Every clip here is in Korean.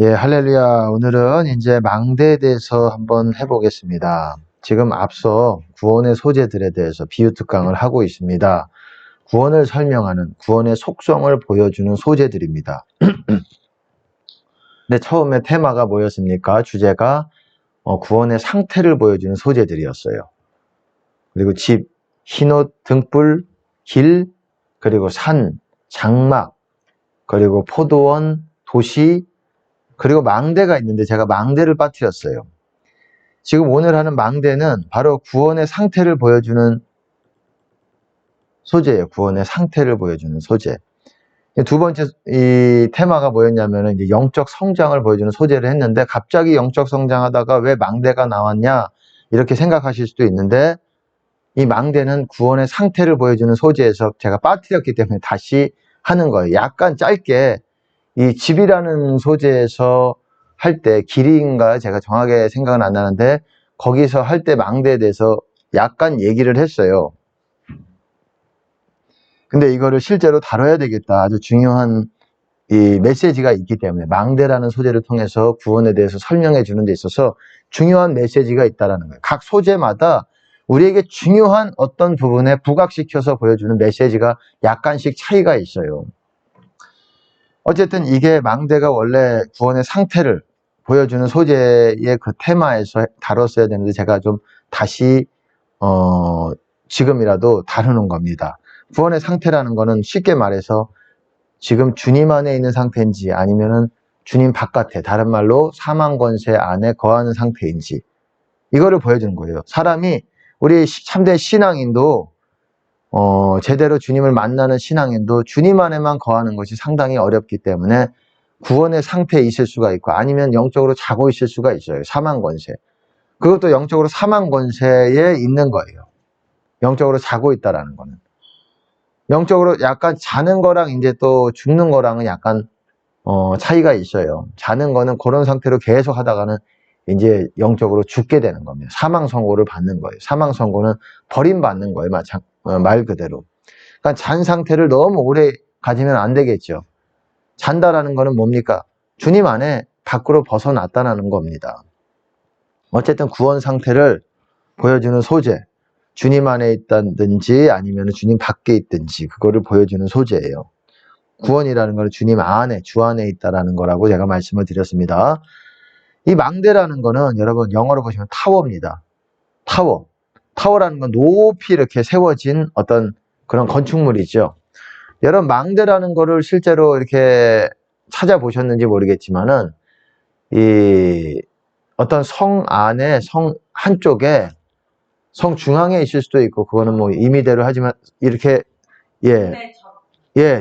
예, 할렐루야. 오늘은 이제 망대에 대해서 한번 해보겠습니다. 지금 앞서 구원의 소재들에 대해서 비유 특강을 하고 있습니다. 구원을 설명하는, 구원의 속성을 보여주는 소재들입니다. 근데 처음에 테마가 뭐였습니까? 주제가 구원의 상태를 보여주는 소재들이었어요. 그리고 집, 흰옷, 등불, 길, 그리고 산, 장막, 그리고 포도원, 도시, 그리고 망대가 있는데 제가 망대를 빠뜨렸어요. 지금 오늘 하는 망대는 바로 구원의 상태를 보여주는 소재예요. 구원의 상태를 보여주는 소재. 두 번째 이 테마가 뭐였냐면은 이제 영적 성장을 보여주는 소재를 했는데 갑자기 영적 성장하다가 왜 망대가 나왔냐 이렇게 생각하실 수도 있는데 이 망대는 구원의 상태를 보여주는 소재에서 제가 빠뜨렸기 때문에 다시 하는 거예요. 약간 짧게 이 집이라는 소재에서 할 때 길이인가 제가 정확하게 생각은 안 나는데 거기서 할 때 망대에 대해서 약간 얘기를 했어요. 근데 이거를 실제로 다뤄야 되겠다. 아주 중요한 이 메시지가 있기 때문에 망대라는 소재를 통해서 구원에 대해서 설명해 주는 데 있어서 중요한 메시지가 있다는 거예요. 각 소재마다 우리에게 중요한 어떤 부분에 부각시켜서 보여주는 메시지가 약간씩 차이가 있어요. 어쨌든 이게 망대가 원래 구원의 상태를 보여주는 소재의 그 테마에서 다뤘어야 되는데 제가 좀 다시 지금이라도 다루는 겁니다. 구원의 상태라는 거는 쉽게 말해서 지금 주님 안에 있는 상태인지 아니면은 주님 바깥에, 다른 말로 사망 권세 안에 거하는 상태인지 이거를 보여주는 거예요. 사람이 우리 참된 신앙인도 제대로 주님을 만나는 신앙인도 주님 안에만 거하는 것이 상당히 어렵기 때문에 구원의 상태에 있을 수가 있고 아니면 영적으로 자고 있을 수가 있어요. 사망 권세. 그것도 영적으로 사망 권세에 있는 거예요. 영적으로 자고 있다라는 거는. 영적으로 약간 자는 거랑 이제 또 죽는 거랑은 약간 차이가 있어요. 자는 거는 그런 상태로 계속 하다가는 이제 영적으로 죽게 되는 겁니다. 사망 선고를 받는 거예요. 사망 선고는 버림받는 거예요. 말 그대로. 그러니까 잔 상태를 너무 오래 가지면 안 되겠죠. 잔다라는 거는 뭡니까? 주님 안에 밖으로 벗어났다는 겁니다. 어쨌든 구원 상태를 보여주는 소재, 주님 안에 있다든지 아니면 주님 밖에 있든지 그거를 보여주는 소재예요. 구원이라는 거는 주님 안에, 주 안에 있다라는 거라고 제가 말씀을 드렸습니다. 이 망대라는 거는 여러분 영어로 보시면 타워입니다. 타워. 타워라는 건 높이 이렇게 세워진 어떤 그런 건축물이죠. 여러분 망대라는 거를 실제로 이렇게 찾아보셨는지 모르겠지만은 이 어떤 성 안에 성 한쪽에 성 중앙에 있을 수도 있고 그거는 뭐 임의대로 하지만 이렇게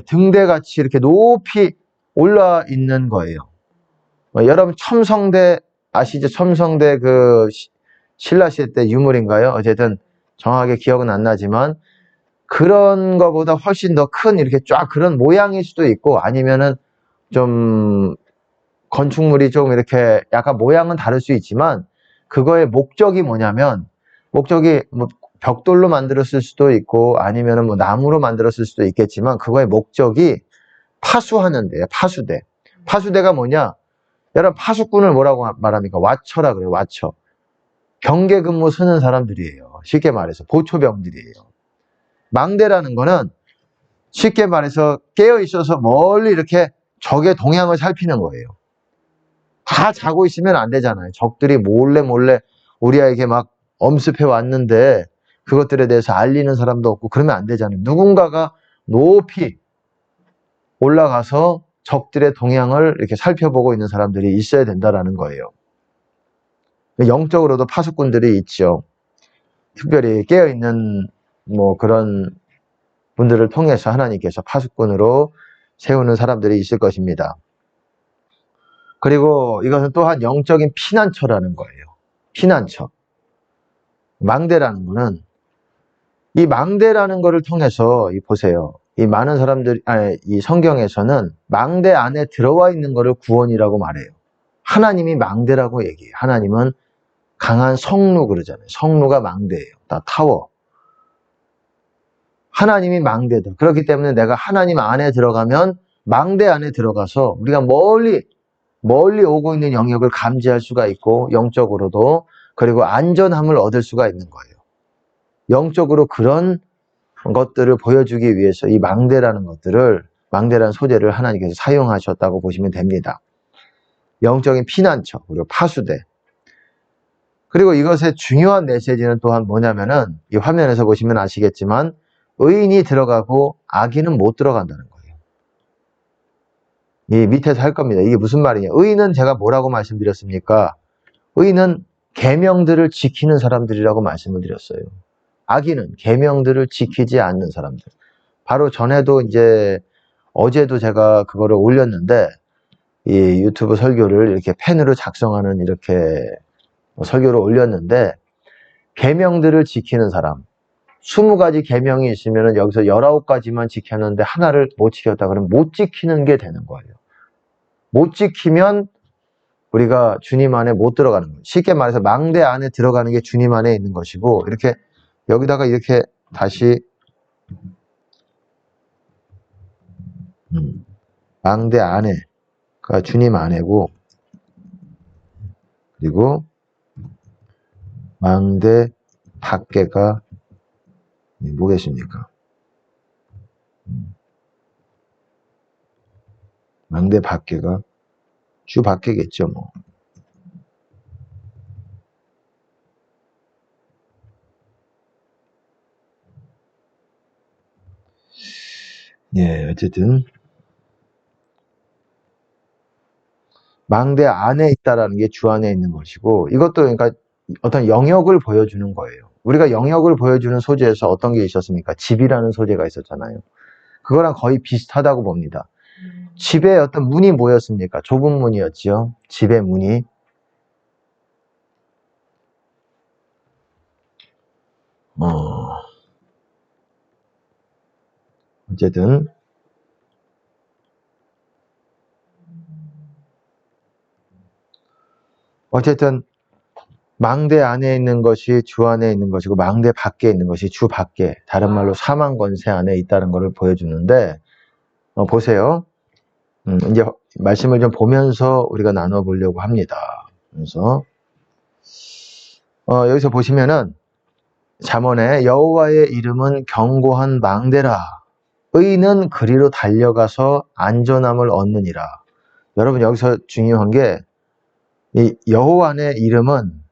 등대 같이 이렇게 높이 올라 있는 거예요. 여러분 첨성대 아시죠? 첨성대 그 신라시대 때 유물인가요? 어쨌든 정확하게 기억은 안 나지만 그런 거보다 훨씬 더 큰 이렇게 쫙 그런 모양일 수도 있고 아니면은 좀 건축물이 좀 이렇게 약간 모양은 다를 수 있지만 그거의 목적이 뭐냐면 목적이 뭐 벽돌로 만들었을 수도 있고 아니면은 뭐 나무로 만들었을 수도 있겠지만 그거의 목적이 파수하는 데예요. 파수대. 파수대가 뭐냐? 여러분 파수꾼을 뭐라고 말합니까? 와처라 그래요. 와처. 경계 근무 서는 사람들이에요. 쉽게 말해서 보초병들이에요. 망대라는 거는 쉽게 말해서 깨어 있어서 멀리 이렇게 적의 동향을 살피는 거예요. 다 자고 있으면 안 되잖아요. 적들이 몰래 우리에게 막 엄습해 왔는데 그것들에 대해서 알리는 사람도 없고 그러면 안 되잖아요. 누군가가 높이 올라가서 적들의 동향을 이렇게 살펴보고 있는 사람들이 있어야 된다라는 거예요. 영적으로도 파수꾼들이 있죠. 특별히 깨어있는 뭐 그런 분들을 통해서 하나님께서 파수꾼으로 세우는 사람들이 있을 것입니다. 그리고 이것은 또한 영적인 피난처라는 거예요. 피난처. 망대라는 거는 이 망대라는 거를 통해서 보세요. 이 많은 사람들이 이 성경에서는 망대 안에 들어와 있는 거를 구원이라고 말해요. 하나님이 망대라고 얘기해요. 하나님은 강한 성루 그러잖아요. 성루가 망대예요. 다 타워. 하나님이 망대다. 그렇기 때문에 내가 하나님 안에 들어가면 망대 안에 들어가서 우리가 멀리 멀리 오고 있는 영역을 감지할 수가 있고 영적으로도 그리고 안전함을 얻을 수가 있는 거예요. 영적으로 그런 것들을 보여주기 위해서 이 망대라는 소재를 하나님께서 사용하셨다고 보시면 됩니다. 영적인 피난처, 그리고 파수대. 그리고 이것의 중요한 메시지는 또한 뭐냐면은 이 화면에서 보시면 아시겠지만 의인이 들어가고 악인은 못 들어간다는 거예요. 이 밑에서 할 겁니다. 이게 무슨 말이냐. 의인은 제가 뭐라고 말씀드렸습니까? 의인은 계명들을 지키는 사람들이라고 말씀을 드렸어요. 악인은 계명들을 지키지 않는 사람들. 바로 전에도 이제 어제도 제가 그거를 올렸는데 이 유튜브 설교를 이렇게 펜으로 작성하는 이렇게 설교를 올렸는데 계명들을 지키는 사람 20가지 계명이 있으면 여기서 19가지만 지켰는데 하나를 못 지켰다 그러면 못 지키는 게 되는 거예요. 못 지키면 우리가 주님 안에 못 들어가는 거예요. 쉽게 말해서 망대 안에 들어가는 게 주님 안에 있는 것이고 이렇게 여기다가 이렇게 다시 망대 안에가 주님 안에고 그리고 망대 밖에가 뭐겠습니까? 망대 밖에가 주 밖에겠죠, 뭐. 예, 어쨌든 망대 안에 있다라는 게 주 안에 있는 것이고 이것도 그러니까 어떤 영역을 보여주는 거예요. 우리가 영역을 보여주는 소재에서 어떤 게 있었습니까? 집이라는 소재가 있었잖아요. 그거랑 거의 비슷하다고 봅니다. 집에 어떤 문이 뭐였습니까? 좁은 문이었지요. 집의 문이. 어쨌든 망대 안에 있는 것이 주 안에 있는 것이고 망대 밖에 있는 것이 주 밖에 다른 말로 사망 권세 안에 있다는 것을 보여주는데 보세요. 이제 말씀을 좀 보면서 우리가 나눠보려고 합니다. 그래서 여기서 보시면은 잠언에 여호와의 이름은 견고한 망대라 의인은 그리로 달려가서 안전함을 얻느니라. 여러분 여기서 중요한 게 이 여호와의 이름은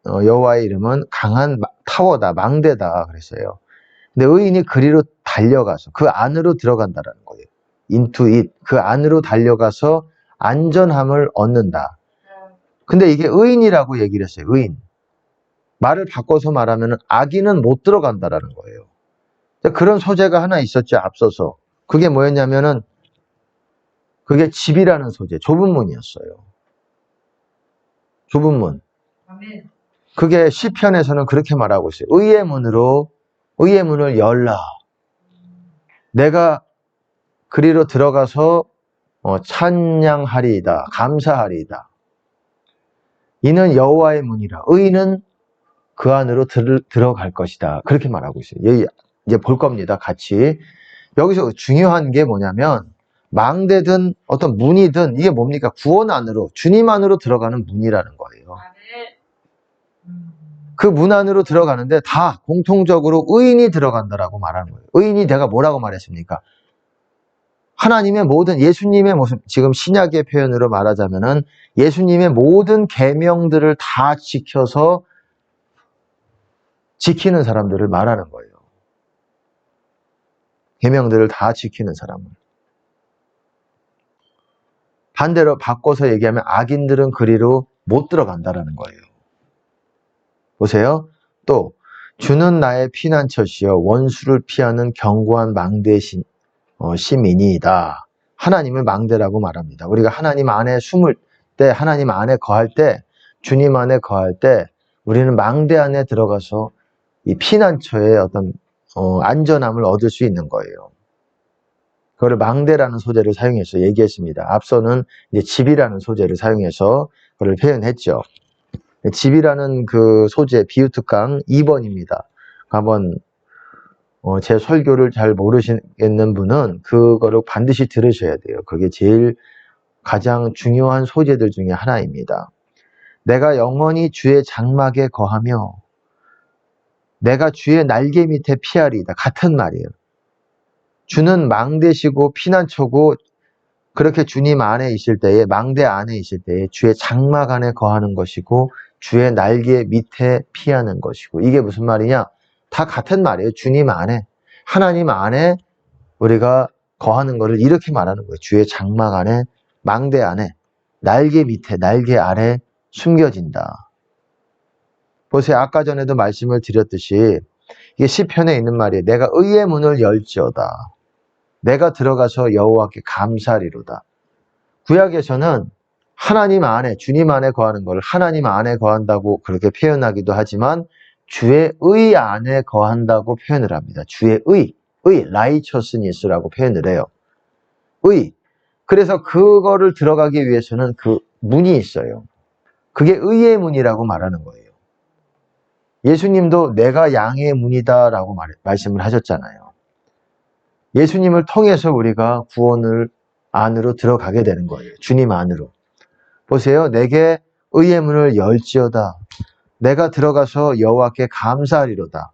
여호와의 이름은 강한 타워다, 망대다 그랬어요. 근데 의인이 그리로 달려가서 그 안으로 들어간다라는 거예요. into it 그 안으로 달려가서 안전함을 얻는다. 근데 이게 의인이라고 얘기를 했어요. 의인. 말을 바꿔서 말하면 악인은 못 들어간다라는 거예요. 그런 소재가 하나 있었죠. 앞서서. 그게 뭐였냐면은 그게 집이라는 소재, 좁은 문이었어요. 좁은 문. 그게 시편에서는 그렇게 말하고 있어요. 의의 문을 열라. 내가 그리로 들어가서 찬양하리이다. 감사하리이다. 이는 여호와의 문이라. 의인은 그 안으로 들어갈 것이다. 그렇게 말하고 있어요. 여기 이제 볼 겁니다. 같이. 여기서 중요한 게 뭐냐면 망대든 어떤 문이든 이게 뭡니까? 구원 안으로, 주님 안으로 들어가는 문이라는 거예요. 그 문 안으로 들어가는데 다 공통적으로 의인이 들어간다라고 말하는 거예요. 의인이 내가 뭐라고 말했습니까? 하나님의 모든 예수님의 모습, 지금 신약의 표현으로 말하자면은 예수님의 모든 계명들을 다 지켜서 지키는 사람들을 말하는 거예요. 계명들을 다 지키는 사람을. 반대로 바꿔서 얘기하면 악인들은 그리로 못 들어간다라는 거예요. 보세요. 또 주는 나의 피난처시여 원수를 피하는 견고한 망대의 시민이다. 하나님을 망대라고 말합니다. 우리가 하나님 안에 숨을 때, 하나님 안에 거할 때, 주님 안에 거할 때 우리는 망대 안에 들어가서 이 피난처의 어떤 안전함을 얻을 수 있는 거예요. 그거를 망대라는 소재를 사용해서 얘기했습니다. 앞서는 이제 집이라는 소재를 사용해서 그걸 표현했죠. 집이라는 그 소재 비유특강 2번입니다. 한번 제 설교를 잘 모르시겠는 분은 그거를 반드시 들으셔야 돼요. 그게 제일 가장 중요한 소재들 중에 하나입니다. 내가 영원히 주의 장막에 거하며 내가 주의 날개 밑에 피하리이다. 같은 말이에요. 주는 망대시고 피난처고 그렇게 주님 안에 있을 때에 망대 안에 있을 때에 주의 장막 안에 거하는 것이고 주의 날개 밑에 피하는 것이고 이게 무슨 말이냐? 다 같은 말이에요. 주님 안에 하나님 안에 우리가 거하는 것을 이렇게 말하는 거예요. 주의 장막 안에 망대 안에 날개 밑에 날개 아래 숨겨진다. 보세요. 아까 전에도 말씀을 드렸듯이 이게 시편에 있는 말이에요. 내가 의의 문을 열지어다. 내가 들어가서 여호와께 감사리로다. 구약에서는 하나님 안에 주님 안에 거하는 걸 하나님 안에 거한다고 그렇게 표현하기도 하지만 주의 의 안에 거한다고 표현을 합니다. 주의 의, righteousness라고 표현을 해요. 의. 그래서 그거를 들어가기 위해서는 그 문이 있어요. 그게 의의 문이라고 말하는 거예요. 예수님도 내가 양의 문이다라고 말씀을 하셨잖아요. 예수님을 통해서 우리가 구원을 안으로 들어가게 되는 거예요. 주님 안으로. 보세요. 내게 의의 문을 열지어다. 내가 들어가서 여호와께 감사하리로다.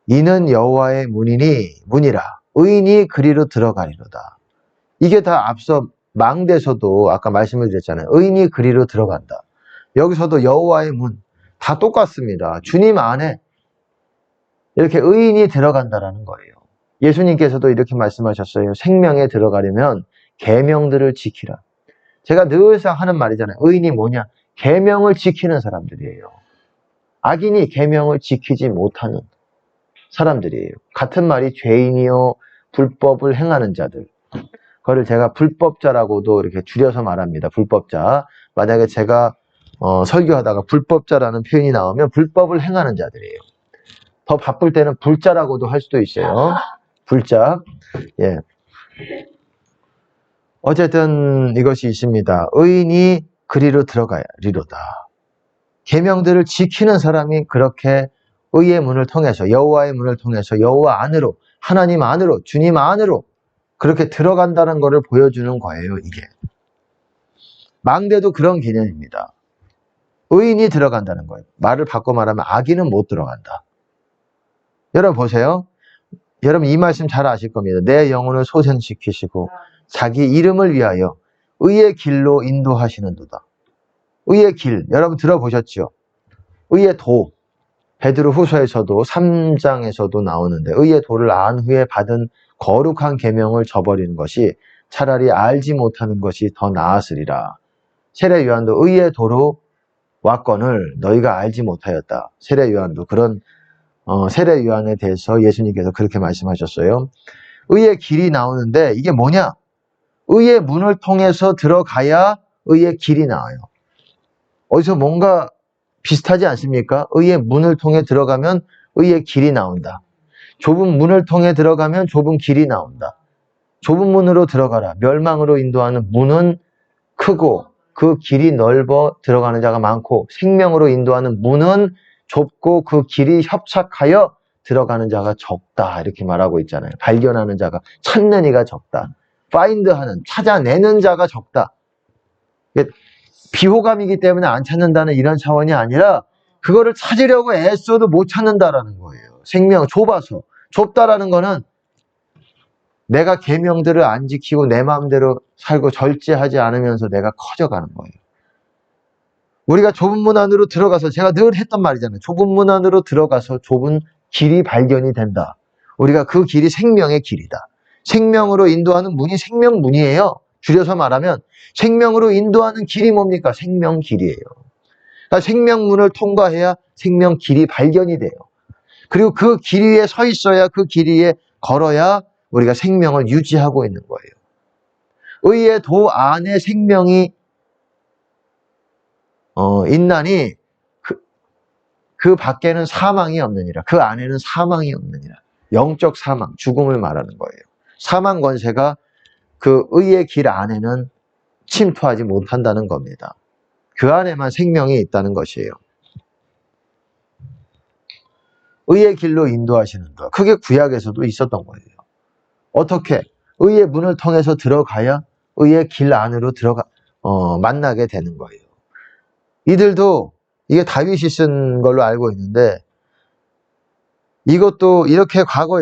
이는 여호와의 문이라. 의인이 그리로 들어가리로다. 이게 다 앞서 망대에서도 아까 말씀을 드렸잖아요. 의인이 그리로 들어간다. 여기서도 여호와의 문. 다 똑같습니다. 주님 안에 이렇게 의인이 들어간다라는 거예요. 예수님께서도 이렇게 말씀하셨어요. 생명에 들어가려면 계명들을 지키라. 제가 늘상 하는 말이잖아요. 의인이 뭐냐? 계명을 지키는 사람들이에요. 악인이 계명을 지키지 못하는 사람들이에요. 같은 말이 죄인이요 불법을 행하는 자들. 그거를 제가 불법자라고도 이렇게 줄여서 말합니다. 불법자. 만약에 제가 설교하다가 불법자라는 표현이 나오면 불법을 행하는 자들이에요. 더 바쁠 때는 불자라고도 할 수도 있어요. 불자. 예. 어쨌든 이것이 있습니다. 의인이 그리로 들어가리로다. 계명들을 지키는 사람이 그렇게 의의 문을 통해서 여호와의 문을 통해서 여호와 안으로 하나님 안으로 주님 안으로 그렇게 들어간다는 것을 보여주는 거예요. 이게. 망대도 그런 개념입니다. 의인이 들어간다는 거예요. 말을 바꿔 말하면 악인은 못 들어간다. 여러분 보세요. 여러분 이 말씀 잘 아실 겁니다. 내 영혼을 소생시키시고 자기 이름을 위하여 의의 길로 인도하시는도다. 의의 길, 여러분 들어보셨죠? 의의 도, 베드로 후서에서도 3장에서도 나오는데 의의 도를 안 후에 받은 거룩한 계명을 저버리는 것이 차라리 알지 못하는 것이 더 나았으리라. 세례 요한도 의의 도로 왔건을 너희가 알지 못하였다. 세례 요한도 그런 세례 요한에 대해서 예수님께서 그렇게 말씀하셨어요. 의의 길이 나오는데 이게 뭐냐? 의의 문을 통해서 들어가야 의의 길이 나와요. 어디서 뭔가 비슷하지 않습니까? 의의 문을 통해 들어가면 의의 길이 나온다. 좁은 문을 통해 들어가면 좁은 길이 나온다. 좁은 문으로 들어가라. 멸망으로 인도하는 문은 크고 그 길이 넓어 들어가는 자가 많고 생명으로 인도하는 문은 좁고 그 길이 협착하여 들어가는 자가 적다. 이렇게 말하고 있잖아요. 발견하는 자가 찾는 이가 적다. 파인드하는 찾아내는 자가 적다. 비호감이기 때문에 안 찾는다는 이런 차원이 아니라 그거를 찾으려고 애써도 못 찾는다라는 거예요. 생명 좁아서. 좁다라는 거는 내가 계명들을 안 지키고 내 마음대로 살고 절제하지 않으면서 내가 커져가는 거예요. 우리가 좁은 문 안으로 들어가서 제가 늘 했던 말이잖아요. 좁은 문 안으로 들어가서 좁은 길이 발견이 된다. 우리가 그 길이 생명의 길이다. 생명으로 인도하는 문이 생명문이에요. 줄여서 말하면 생명으로 인도하는 길이 뭡니까? 생명길이에요. 그러니까 생명문을 통과해야 생명길이 발견이 돼요. 그리고 그 길 위에 서 있어야 그 길 위에 걸어야 우리가 생명을 유지하고 있는 거예요. 의의 도 안에 생명이 있나니 그 밖에는 사망이 없느니라. 그 안에는 사망이 없느니라. 영적 사망, 죽음을 말하는 거예요. 사망 권세가 그 의의 길 안에는 침투하지 못한다는 겁니다. 그 안에만 생명이 있다는 것이에요. 의의 길로 인도하시는 것. 그게 구약에서도 있었던 거예요. 어떻게? 의의 문을 통해서 들어가야 의의 길 안으로 만나게 되는 거예요. 이들도 이게 다윗이 쓴 걸로 알고 있는데 이것도 이렇게 과거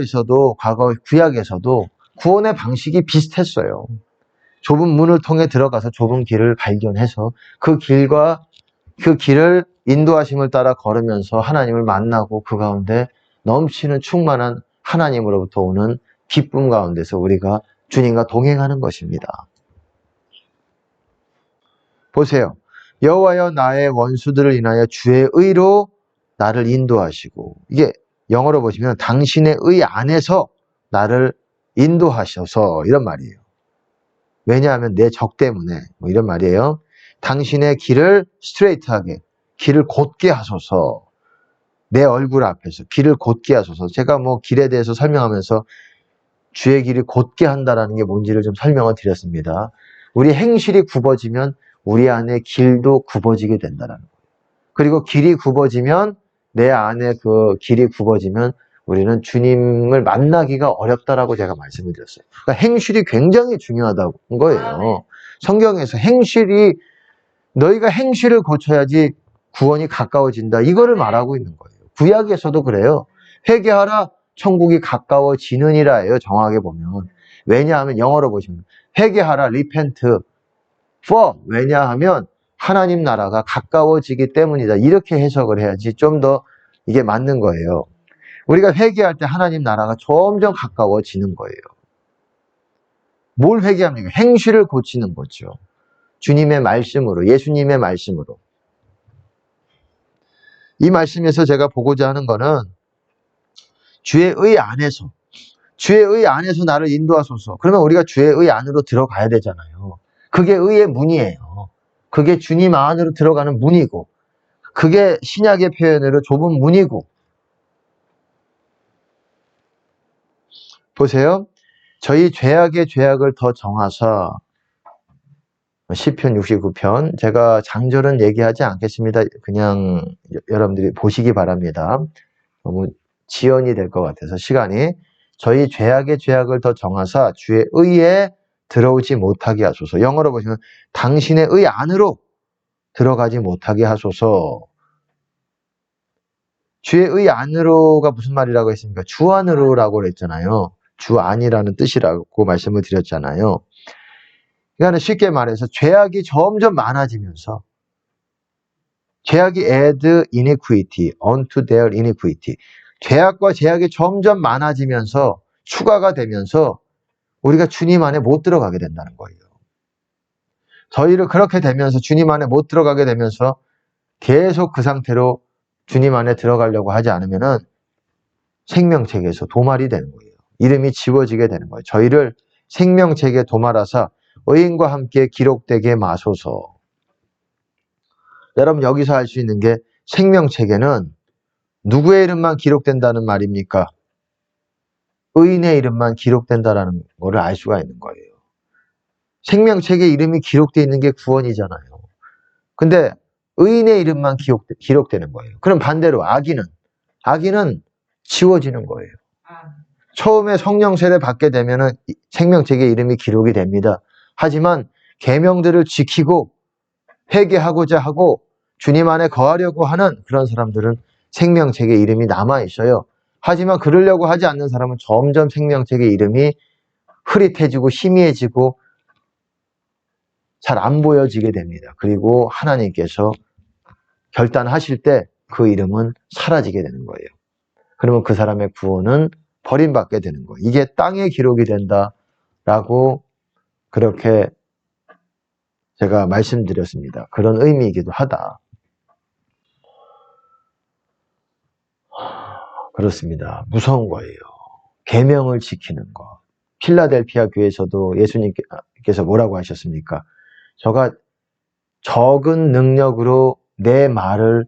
구약에서도 구원의 방식이 비슷했어요. 좁은 문을 통해 들어가서 좁은 길을 발견해서 그 길을 인도하심을 따라 걸으면서 하나님을 만나고 그 가운데 넘치는 충만한 하나님으로부터 오는 기쁨 가운데서 우리가 주님과 동행하는 것입니다. 보세요. 여호와여 나의 원수들을 인하여 주의 의로 나를 인도하시고, 이게 영어로 보시면 당신의 의 안에서 나를 인도하셔서, 이런 말이에요. 왜냐하면 내 적 때문에, 이런 말이에요. 당신의 길을 스트레이트하게, 길을 곧게 하소서. 내 얼굴 앞에서 길을 곧게 하소서. 제가 길에 대해서 설명하면서 주의 길이 곧게 한다라는 게 뭔지를 좀 설명을 드렸습니다. 우리 행실이 굽어지면 우리 안에 길도 굽어지게 된다는 거예요. 그리고 길이 굽어지면, 내 안에 그 길이 굽어지면 우리는 주님을 만나기가 어렵다라고 제가 말씀을 드렸어요. 그러니까 행실이 굉장히 중요하다는 거예요. 성경에서 너희가 행실을 고쳐야지 구원이 가까워진다, 이거를 말하고 있는 거예요. 구약에서도 그래요. 회개하라 천국이 가까워지느니라 예요, 정확하게 보면. 왜냐하면 영어로 보시면 회개하라 repent for, 왜냐하면 하나님 나라가 가까워지기 때문이다, 이렇게 해석을 해야지 좀 더 이게 맞는 거예요. 우리가 회개할 때 하나님 나라가 점점 가까워지는 거예요. 뭘 회개합니까? 행실을 고치는 거죠. 주님의 말씀으로, 예수님의 말씀으로. 이 말씀에서 제가 보고자 하는 거는 주의 의 안에서 나를 인도하소서. 그러면 우리가 주의 의 안으로 들어가야 되잖아요. 그게 의의 문이에요. 그게 주님 안으로 들어가는 문이고, 그게 신약의 표현으로 좁은 문이고. 보세요. 저희 죄악의 죄악을 더 정하사, 시편 69편, 제가 장절은 얘기하지 않겠습니다. 그냥 여러분들이 보시기 바랍니다. 너무 지연이 될 것 같아서 시간이. 저희 죄악의 죄악을 더 정하사 주의 의에 들어오지 못하게 하소서. 영어로 보시면 당신의 의 안으로 들어가지 못하게 하소서. 주의 의 안으로가 무슨 말이라고 했습니까? 주 안으로라고 그랬잖아요. 주 안이라는 뜻이라고 말씀을 드렸잖아요. 그러니까 쉽게 말해서 죄악이 점점 많아지면서, 죄악이 add iniquity unto their iniquity, 죄악과 죄악이 점점 많아지면서 추가가 되면서 우리가 주님 안에 못 들어가게 된다는 거예요. 저희를 그렇게 되면서 주님 안에 못 들어가게 되면서 계속 그 상태로 주님 안에 들어가려고 하지 않으면은 생명책에서 도말이 되는 거예요. 이름이 지워지게 되는 거예요. 저희를 생명책에 도말하사 의인과 함께 기록되게 마소서. 여러분, 여기서 할 수 있는 게, 생명책에는 누구의 이름만 기록된다는 말입니까? 의인의 이름만 기록된다는 것을 알 수가 있는 거예요. 생명책에 이름이 기록되어 있는 게 구원이잖아요. 근데 의인의 이름만 기록되는 거예요. 그럼 반대로 악인은 지워지는 거예요. 처음에 성령 세례 받게 되면은 생명책에 이름이 기록이 됩니다. 하지만 계명들을 지키고 회개하고자 하고 주님 안에 거하려고 하는 그런 사람들은 생명책에 이름이 남아 있어요. 하지만 그러려고 하지 않는 사람은 점점 생명책의 이름이 흐릿해지고 희미해지고 잘 안 보여지게 됩니다. 그리고 하나님께서 결단하실 때 그 이름은 사라지게 되는 거예요. 그러면 그 사람의 구원은 버림받게 되는 거예요. 이게 땅에 기록이 된다라고 그렇게 제가 말씀드렸습니다. 그런 의미이기도 하다. 그렇습니다. 무서운 거예요. 계명을 지키는 거. 필라델피아 교회에서도 예수님께서 뭐라고 하셨습니까? 저가 적은 능력으로 내 말을,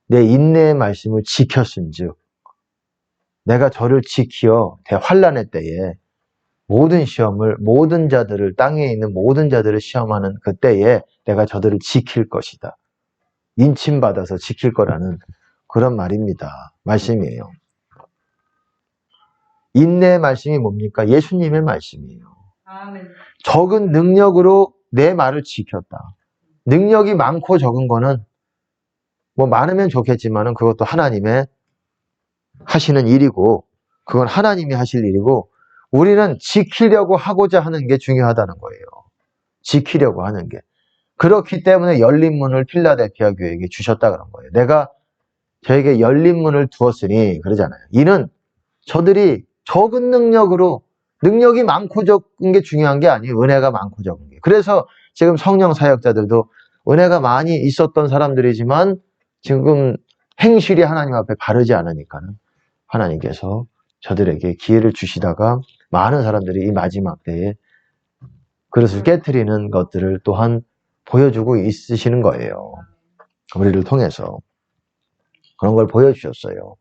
내 인내의 말씀을 지켰은즉 내가 저를 지키어 대환란의 때에 모든 자들을, 땅에 있는 모든 자들을 시험하는 그 때에 내가 저들을 지킬 것이다. 인침받아서 지킬 거라는 그런 말입니다. 말씀이에요. 인내의 말씀이 뭡니까? 예수님의 말씀이에요. 아멘. 적은 능력으로 내 말을 지켰다. 능력이 많고 적은 거는 뭐 많으면 좋겠지만은 그것도 하나님의 하시는 일이고 그건 하나님이 하실 일이고 우리는 지키려고 하고자 하는 게 중요하다는 거예요. 지키려고 하는 게. 그렇기 때문에 열린 문을 필라델피아 교회에게 주셨다 그런 거예요. 내가 저에게 열린 문을 두었으니 그러잖아요. 이는 저들이 적은 능력으로 능력이 많고 적은 게 중요한 게 아니에요. 은혜가 많고 적은 게. 그래서 지금 성령 사역자들도 은혜가 많이 있었던 사람들이지만 지금 행실이 하나님 앞에 바르지 않으니까는 하나님께서 저들에게 기회를 주시다가 많은 사람들이 이 마지막 때에 그릇을 깨트리는 것들을 또한 보여주고 있으시는 거예요. 우리를 통해서 그런 걸 보여주셨어요.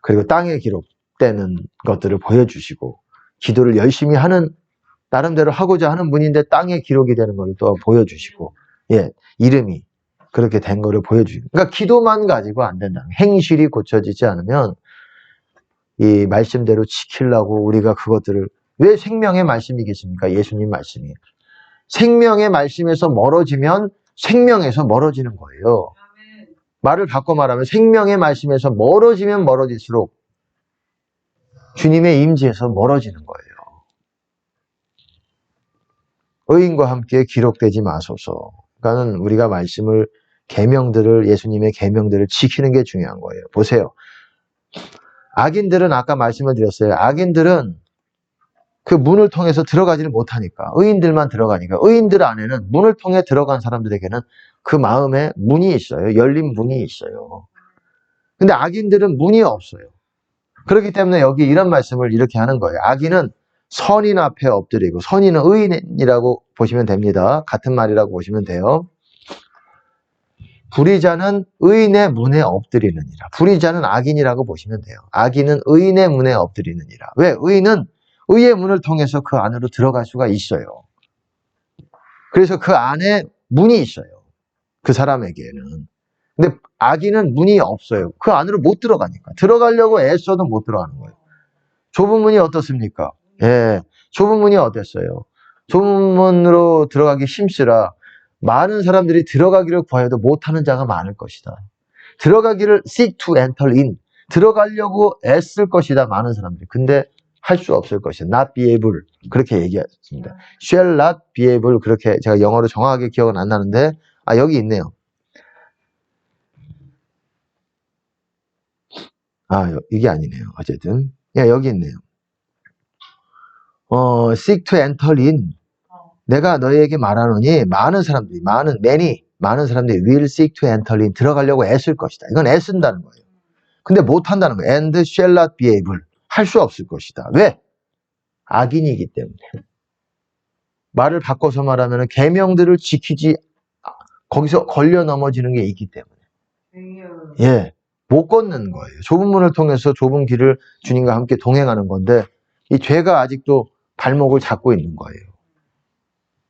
그리고 땅에 기록되는 것들을 보여주시고 기도를 열심히 하는 나름대로 하고자 하는 분인데 땅에 기록이 되는 것을 또 보여주시고 이름이 그렇게 된 거를 보여주시고 그러니까 기도만 가지고 안 된다. 행실이 고쳐지지 않으면 이 말씀대로 지키려고 우리가 그것들을 왜 생명의 말씀이겠습니까? 예수님 말씀이. 생명의 말씀에서 멀어지면 생명에서 멀어지는 거예요. 말을 바꿔 말하면 생명의 말씀에서 멀어지면 멀어질수록 주님의 임재에서 멀어지는 거예요. 의인과 함께 기록되지 마소서. 그러니까는 우리가 말씀을 계명들을 예수님의 계명들을 지키는 게 중요한 거예요. 보세요. 악인들은 아까 말씀을 드렸어요. 악인들은 그 문을 통해서 들어가지를 못하니까 의인들만 들어가니까 의인들 안에는 문을 통해 들어간 사람들에게는 그 마음에 문이 있어요. 열린 문이 있어요. 근데 악인들은 문이 없어요. 그렇기 때문에 여기 이런 말씀을 이렇게 하는 거예요. 악인은 선인 앞에 엎드리고 선인은 의인이라고 보시면 됩니다. 같은 말이라고 보시면 돼요. 불의자는 의인의 문에 엎드리느니라. 불의자는 악인이라고 보시면 돼요. 악인은 의인의 문에 엎드리느니라. 왜? 의인은 의의 문을 통해서 그 안으로 들어갈 수가 있어요. 그래서 그 안에 문이 있어요. 그 사람에게는. 근데 악인은 문이 없어요. 그 안으로 못 들어가니까. 들어가려고 애써도 못 들어가는 거예요. 좁은 문이 어떻습니까? 좁은 문이 어땠어요? 좁은 문으로 들어가기 힘쓰라. 많은 사람들이 들어가기를 구하여도 못하는 자가 많을 것이다. 들어가기를 seek to enter in. 들어가려고 애쓸 것이다. 많은 사람들이. 근데 할 수 없을 것이다. not be able. 그렇게 얘기했습니다. shall not be able. 그렇게 제가 영어로 정확하게 기억은 안 나는데 여기 있네요. 이게 아니네요. 어쨌든 여기 있네요. seek to enter in. 내가 너희에게 말하노니 많은 사람들이 많은 사람들이 will seek to enter in 들어가려고 애쓸 것이다. 이건 애쓴다는 거예요. 근데 못 한다는 거예요. and shall not be able 할 수 없을 것이다. 왜? 악인이기 때문에. 말을 바꿔서 말하면 계명들을 지키지 거기서 걸려 넘어지는 게 있기 때문에. 못 걷는 거예요. 좁은 문을 통해서 좁은 길을 주님과 함께 동행하는 건데 이 죄가 아직도 발목을 잡고 있는 거예요.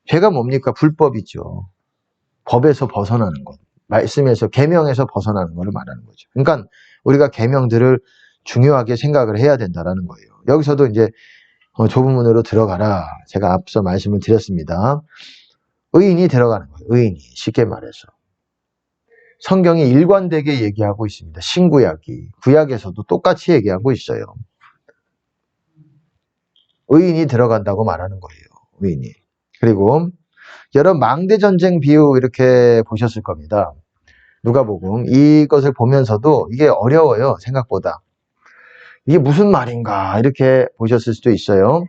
죄가 뭡니까? 불법이죠. 법에서 벗어나는 것. 말씀에서 계명에서 벗어나는 것을 말하는 거죠. 그러니까 우리가 계명들을 중요하게 생각을 해야 된다라는 거예요. 여기서도 이제 좁은 문으로 들어가라. 제가 앞서 말씀을 드렸습니다. 의인이 들어가는 거예요. 의인이 쉽게 말해서. 성경이 일관되게 얘기하고 있습니다. 신구약이. 구약에서도 똑같이 얘기하고 있어요. 의인이 들어간다고 말하는 거예요. 의인이. 그리고 여러분 망대전쟁 비유 이렇게 보셨을 겁니다. 누가복음 이것을 보면서도 이게 어려워요. 생각보다. 이게 무슨 말인가 이렇게 보셨을 수도 있어요.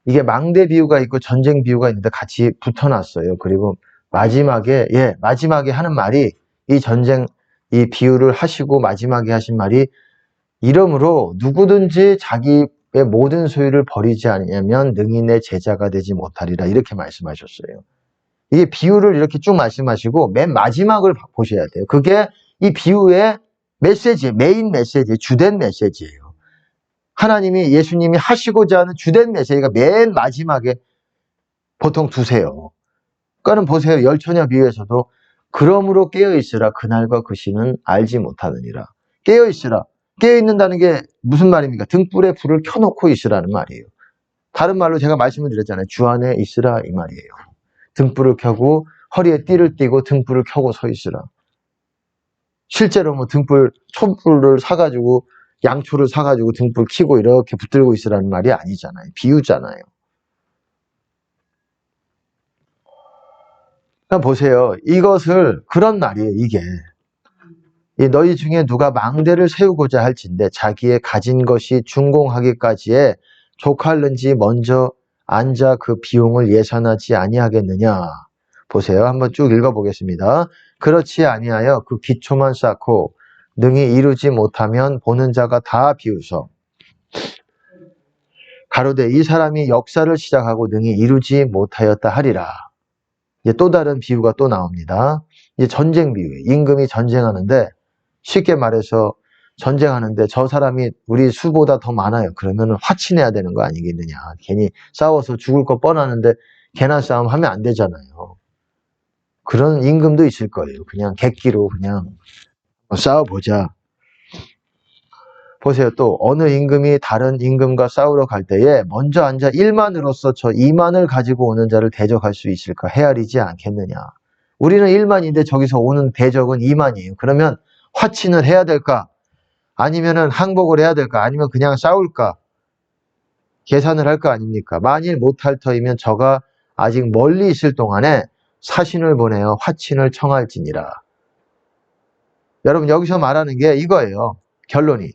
이게 망대 비유가 있고 전쟁 비유가 있는데 같이 붙어놨어요. 그리고 마지막에 하는 말이 이 전쟁 이 비유를 하시고 마지막에 하신 말이 이러므로 누구든지 자기의 모든 소유를 버리지 않으면 능히 내 제자가 되지 못하리라 이렇게 말씀하셨어요. 이게 비유를 이렇게 쭉 말씀하시고 맨 마지막을 보셔야 돼요. 그게 이 비유의 메시지, 메인 메시지, 주된 메시지예요. 하나님이 예수님이 하시고자 하는 주된 메시지가 맨 마지막에 보통 두세요. 그러니까 보세요. 열처녀 비유에서도 그러므로 깨어있으라 그날과 그 시는 알지 못하느니라. 깨어있으라. 깨어있는다는 게 무슨 말입니까? 등불에 불을 켜놓고 있으라는 말이에요. 다른 말로 제가 말씀을 드렸잖아요. 주 안에 있으라 이 말이에요. 등불을 켜고 허리에 띠를 띠고 등불을 켜고 서 있으라. 실제로 뭐 등불, 촛불을 사가지고 양초를 사가지고 등불 켜고 이렇게 붙들고 있으라는 말이 아니잖아요. 비유잖아요. 그러니까 보세요. 이것을 그런 말이에요. 이게 너희 중에 누가 망대를 세우고자 할진대 자기의 가진 것이 준공하기까지에 족할는지 먼저 앉아 그 비용을 예산하지 아니하겠느냐. 보세요. 한번 쭉 읽어보겠습니다. 그렇지 아니하여 그 기초만 쌓고 능히 이루지 못하면 보는 자가 다 비웃어. 가로되 이 사람이 역사를 시작하고 능히 이루지 못하였다 하리라. 이제 또 다른 비유가 또 나옵니다. 이제 전쟁 비유예요. 임금이 전쟁하는데 쉽게 말해서 전쟁하는데 저 사람이 우리 수보다 더 많아요. 그러면 화친해야 되는 거 아니겠느냐. 괜히 싸워서 죽을 거 뻔하는데 걔나 싸움하면 안 되잖아요. 그런 임금도 있을 거예요. 그냥 객기로 그냥 싸워보자. 보세요. 또 어느 임금이 다른 임금과 싸우러 갈 때에 먼저 앉아 1만으로서 저 2만을 가지고 오는 자를 대적할 수 있을까? 헤아리지 않겠느냐. 우리는 1만인데 저기서 오는 대적은 2만이에요. 그러면 화친을 해야 될까? 아니면은 항복을 해야 될까? 아니면 그냥 싸울까? 계산을 할 거 아닙니까? 만일 못할 터이면 저가 아직 멀리 있을 동안에 사신을 보내어 화친을 청할지니라. 여러분 여기서 말하는 게 이거예요. 결론이.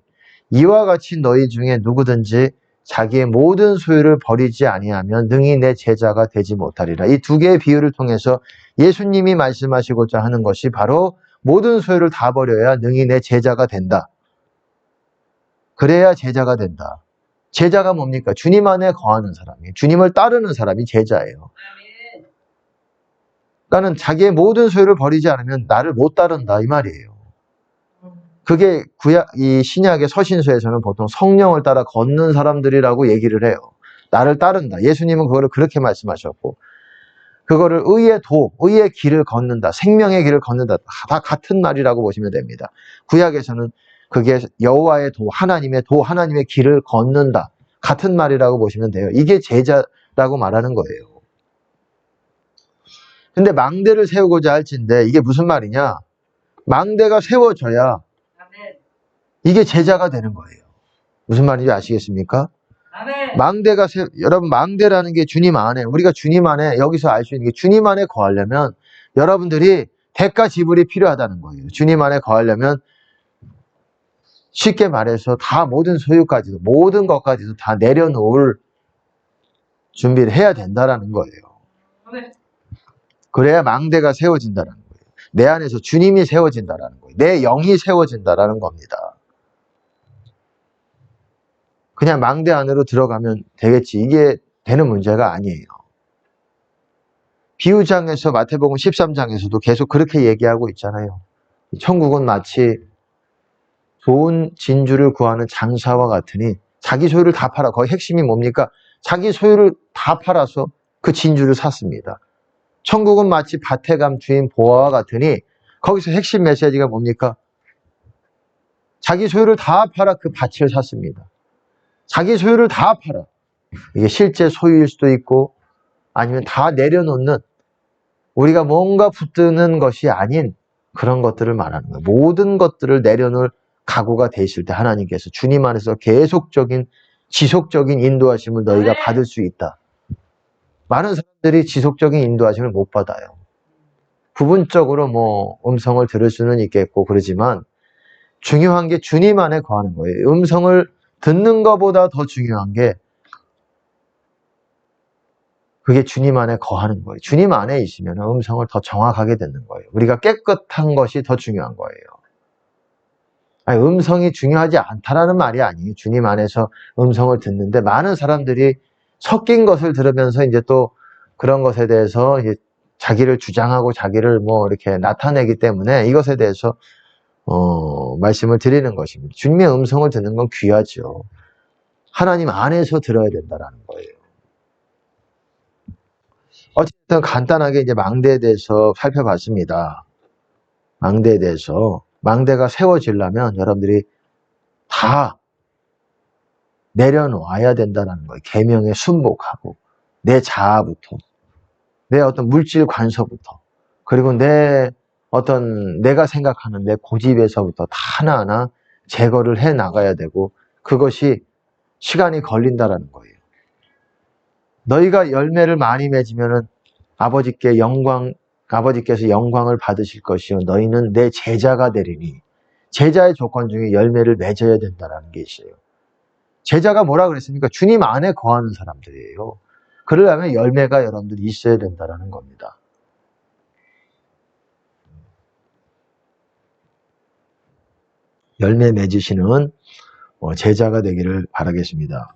이와 같이 너희 중에 누구든지 자기의 모든 소유를 버리지 아니하면 능히 내 제자가 되지 못하리라. 이 두 개의 비유를 통해서 예수님이 말씀하시고자 하는 것이 바로 모든 소유를 다 버려야 능히 내 제자가 된다. 그래야 제자가 된다. 제자가 뭡니까? 주님 안에 거하는 사람이, 주님을 따르는 사람이 제자예요. 그러니까는 자기의 모든 소유를 버리지 않으면 나를 못 따른다 이 말이에요. 그게 이 신약의 서신서에서는 보통 성령을 따라 걷는 사람들이라고 얘기를 해요. 나를 따른다. 예수님은 그거를 그렇게 말씀하셨고, 그거를 의의 길을 걷는다. 생명의 길을 걷는다. 다 같은 말이라고 보시면 됩니다. 구약에서는 그게 여호와의 하나님의 길을 걷는다. 같은 말이라고 보시면 돼요. 이게 제자라고 말하는 거예요. 근데 망대를 세우고자 할진데 이게 무슨 말이냐? 망대가 세워져야 이게 제자가 되는 거예요. 무슨 말인지 아시겠습니까? 여러분 망대라는 게 주님 안에, 우리가 주님 안에 여기서 알 수 있는 게 주님 안에 거하려면 여러분들이 대가 지불이 필요하다는 거예요. 주님 안에 거하려면 쉽게 말해서 다 모든 소유까지도 모든 것까지도 다 내려놓을 준비를 해야 된다라는 거예요. 그래야 망대가 세워진다는 거예요. 내 안에서 주님이 세워진다라는 거예요. 내 영이 세워진다라는 겁니다. 그냥 망대 안으로 들어가면 되겠지. 이게 되는 문제가 아니에요. 비유장에서 마태복음 13장에서도 계속 그렇게 얘기하고 있잖아요. 천국은 마치 좋은 진주를 구하는 장사와 같으니 자기 소유를 다 팔아. 거의 핵심이 뭡니까? 자기 소유를 다 팔아서 그 진주를 샀습니다. 천국은 마치 밭에 감 주인 보아와 같으니 거기서 핵심 메시지가 뭡니까? 자기 소유를 다 팔아 그 밭을 샀습니다. 자기 소유를 다 팔아. 이게 실제 소유일 수도 있고 아니면 다 내려놓는 우리가 뭔가 붙드는 것이 아닌 그런 것들을 말하는 거예요. 모든 것들을 내려놓을 각오가 돼 있을 때 하나님께서 주님 안에서 계속적인 지속적인 인도하심을 너희가 받을 수 있다. 많은 사람들이 지속적인 인도하심을 못 받아요. 부분적으로 뭐 음성을 들을 수는 있겠고 그러지만 중요한 게 주님 안에 거하는 거예요. 음성을 듣는 것보다 더 중요한 게 그게 주님 안에 거하는 거예요. 주님 안에 있으면 음성을 더 정확하게 듣는 거예요. 우리가 깨끗한 것이 더 중요한 거예요. 아니, 음성이 중요하지 않다라는 말이 아니에요. 주님 안에서 음성을 듣는데 많은 사람들이 섞인 것을 들으면서 이제 또 그런 것에 대해서 이제 자기를 주장하고 자기를 뭐 이렇게 나타내기 때문에 이것에 대해서 말씀을 드리는 것입니다. 주님의 음성을 듣는 건 귀하죠. 하나님 안에서 들어야 된다라는 거예요. 어쨌든 간단하게 이제 망대에 대해서 살펴봤습니다. 망대에 대해서. 망대가 세워지려면 여러분들이 다 내려놓아야 된다는 거예요. 계명에 순복하고 내 자아부터, 내 어떤 물질 관서부터, 그리고 내가 생각하는 내 고집에서부터 다 하나하나 제거를 해 나가야 되고, 그것이 시간이 걸린다라는 거예요. 너희가 열매를 많이 맺으면은 아버지께서 영광을 받으실 것이요 너희는 내 제자가 되리니, 제자의 조건 중에 열매를 맺어야 된다는 게 있어요. 제자가 뭐라 그랬습니까? 주님 안에 거하는 사람들이에요. 그러려면 열매가 여러분들이 있어야 된다는 겁니다. 열매 맺으시는 제자가 되기를 바라겠습니다.